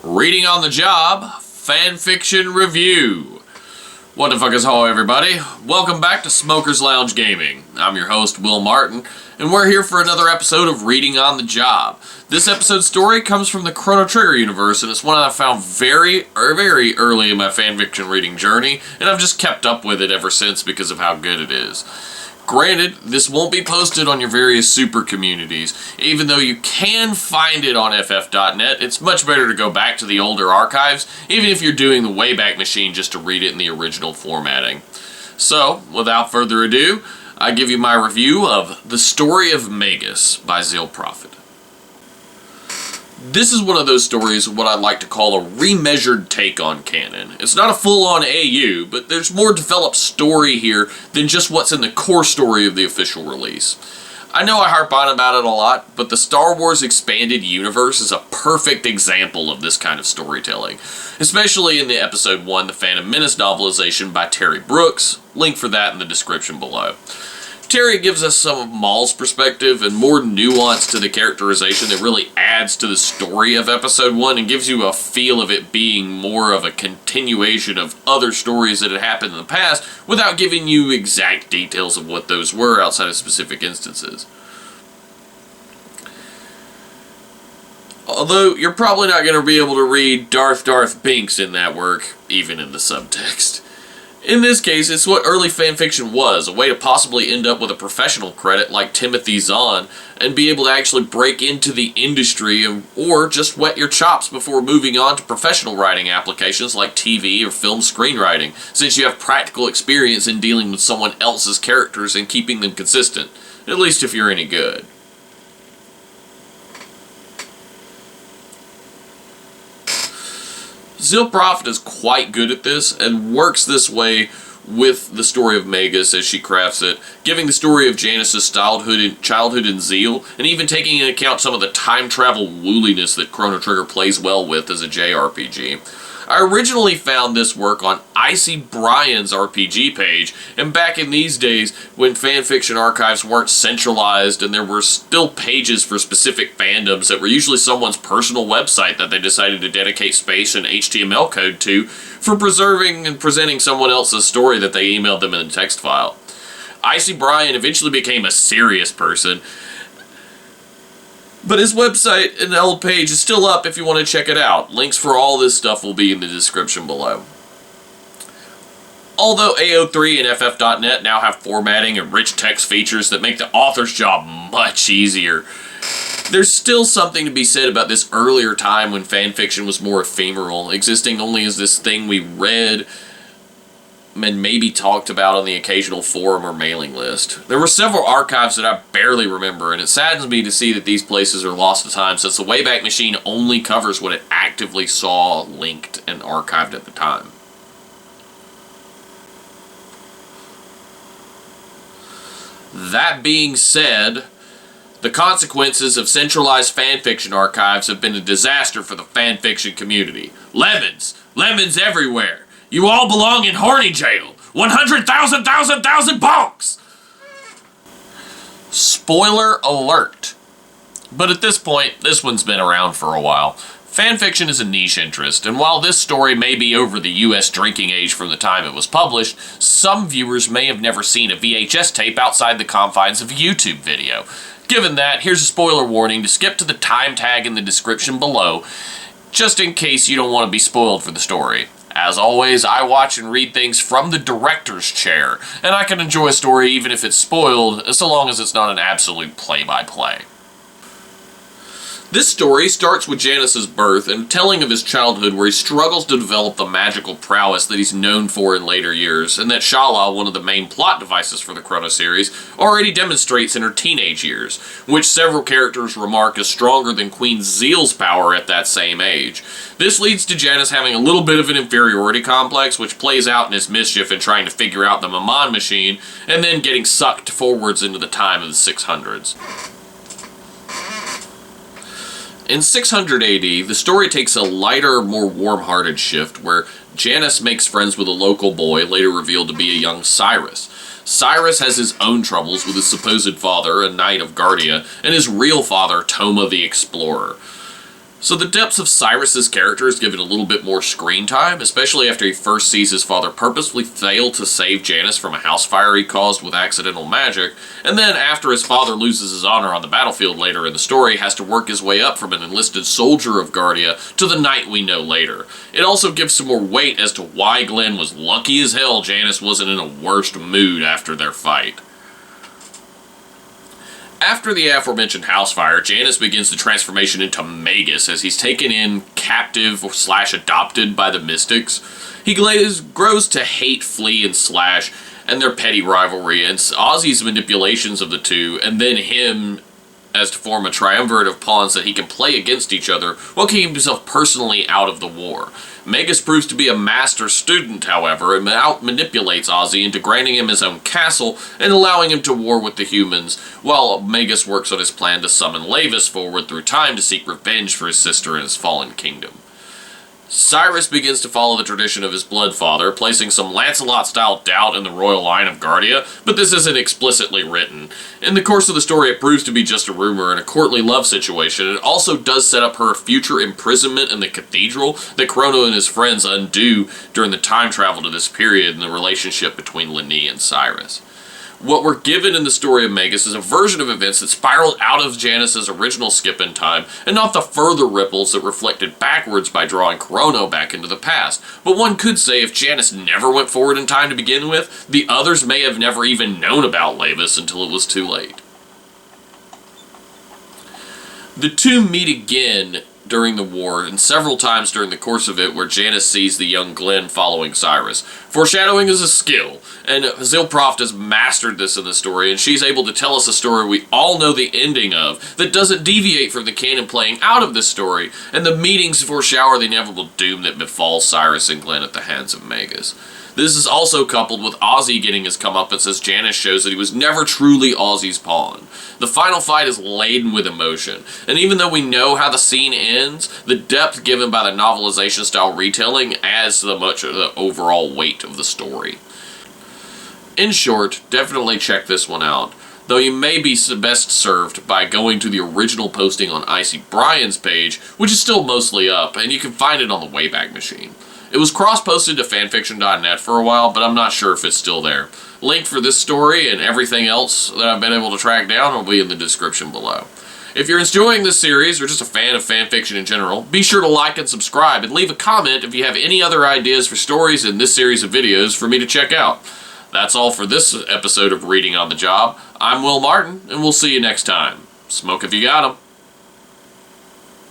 Reading on the Job, Fanfiction Review. What the fuck is ho, everybody? Welcome back to Smoker's Lounge Gaming. I'm your host, Will Martin, and we're here for another episode of Reading on the Job. This episode's story comes from the Chrono Trigger universe, and it's one I found very early in my fanfiction reading journey, and I've just kept up with it ever since because of how good it is. Granted, this won't be posted on your various super communities. Even though you can find it on ff.net, it's much better to go back to the older archives, even if you're doing the Wayback Machine just to read it in the original formatting. So, without further ado, I give you my review of The Story of Magus by ZealPropht. This is one of those stories of what I'd like to call a remeasured take on canon. It's not a full-on AU, but there's more developed story here than just what's in the core story of the official release. I know I harp on about it a lot, but the Star Wars Expanded Universe is a perfect example of this kind of storytelling, especially in the Episode 1 The Phantom Menace novelization by Terry Brooks, link for that in the description below. Terry gives us some of Maul's perspective and more nuance to the characterization that really adds to the story of Episode 1 and gives you a feel of it being more of a continuation of other stories that had happened in the past without giving you exact details of what those were outside of specific instances. Although, you're probably not going to be able to read Darth Binks in that work, even in the subtext. In this case, it's what early fanfiction was, a way to possibly end up with a professional credit like Timothy Zahn and be able to actually break into the industry or just wet your chops before moving on to professional writing applications like TV or film screenwriting, since you have practical experience in dealing with someone else's characters and keeping them consistent, at least if you're any good. ZealPropht is quite good at this and works this way with the story of Magus as she crafts it, giving the story of Janice's childhood in Zeal, and even taking into account some of the time travel wooliness that Chrono Trigger plays well with as a JRPG. I originally found this work on Icy Brian's RPG page, and back in these days when fanfiction archives weren't centralized and there were still pages for specific fandoms that were usually someone's personal website that they decided to dedicate space and HTML code to for preserving and presenting someone else's story that they emailed them in a text file. Icy Brian eventually became a serious person, but his website and the old page is still up if you want to check it out. Links for all this stuff will be in the description below. Although AO3 and FF.net now have formatting and rich text features that make the author's job much easier, there's still something to be said about this earlier time when fanfiction was more ephemeral, existing only as this thing we read and maybe talked about on the occasional forum or mailing list. There were several archives that I barely remember, and it saddens me to see that these places are lost to time since the Wayback Machine only covers what it actively saw linked and archived at the time. That being said, the consequences of centralized fanfiction archives have been a disaster for the fanfiction community. Lemons! Lemons everywhere! You all belong in horny jail! 100,000 bonks! Spoiler alert. But at this point, this one's been around for a while. Fanfiction is a niche interest, and while this story may be over the US drinking age from the time it was published, some viewers may have never seen a VHS tape outside the confines of a YouTube video. Given that, here's a spoiler warning to skip to the time tag in the description below, just in case you don't want to be spoiled for the story. As always, I watch and read things from the director's chair, and I can enjoy a story even if it's spoiled, so long as it's not an absolute play-by-play. This story starts with Janice's birth and a telling of his childhood where he struggles to develop the magical prowess that he's known for in later years, and that Shala, one of the main plot devices for the Chrono series, already demonstrates in her teenage years, which several characters remark is stronger than Queen Zeal's power at that same age. This leads to Janice having a little bit of an inferiority complex, which plays out in his mischief in trying to figure out the Maman machine, and then getting sucked forwards into the time of the 600s. In 600 AD, the story takes a lighter, more warm-hearted shift where Janice makes friends with a local boy, later revealed to be a young Cyrus. Cyrus has his own troubles with his supposed father, a knight of Guardia, and his real father, Toma the Explorer. So the depths of Cyrus's character is given a little bit more screen time, especially after he first sees his father purposefully fail to save Janus from a house fire he caused with accidental magic, and then after his father loses his honor on the battlefield later in the story, has to work his way up from an enlisted soldier of Guardia to the knight we know later. It also gives some more weight as to why Glenn was lucky as hell Janus wasn't in a worse mood after their fight. After the aforementioned house fire, Janus begins the transformation into Magus as he's taken in captive / adopted by the Mystics. He grows to hate Flea and Slash and their petty rivalry, and Ozzy's manipulations of the two, and then him as to form a triumvirate of pawns that he can play against each other while keeping himself personally out of the war. Magus proves to be a master student, however, and out-manipulates Ozzy into granting him his own castle and allowing him to war with the humans, while Magus works on his plan to summon Laevis forward through time to seek revenge for his sister and his fallen kingdom. Cyrus begins to follow the tradition of his blood father, placing some Lancelot-style doubt in the royal line of Guardia, but this isn't explicitly written. In the course of the story, it proves to be just a rumor and a courtly love situation. It also does set up her future imprisonment in the cathedral that Chrono and his friends undo during the time travel to this period in the relationship between Lenny and Cyrus. What we're given in the story of Magus is a version of events that spiraled out of Janus's original skip in time, and not the further ripples that reflected backwards by drawing Chrono back into the past. But one could say if Janus never went forward in time to begin with, the others may have never even known about Laevis until it was too late. The two meet again during the war, and several times during the course of it where Janus sees the young Glenn following Cyrus. Foreshadowing is a skill, and ZealPropht has mastered this in the story, and she's able to tell us a story we all know the ending of that doesn't deviate from the canon playing out of this story, and the meetings foreshadow the inevitable doom that befalls Cyrus and Glenn at the hands of Magus. This is also coupled with Ozzy getting his comeuppance as Janus shows that he was never truly Ozzy's pawn. The final fight is laden with emotion, and even though we know how the scene ends, the depth given by the novelization-style retelling adds to much of the overall weight of the story. In short, definitely check this one out, though you may be best served by going to the original posting on Icy Brian's page, which is still mostly up, and you can find it on the Wayback Machine. It was cross-posted to fanfiction.net for a while, but I'm not sure if it's still there. Link for this story and everything else that I've been able to track down will be in the description below. If you're enjoying this series, or just a fan of fanfiction in general, be sure to like and subscribe, and leave a comment if you have any other ideas for stories in this series of videos for me to check out. That's all for this episode of Reading on the Job. I'm Will Martin, and we'll see you next time. Smoke if you got 'em.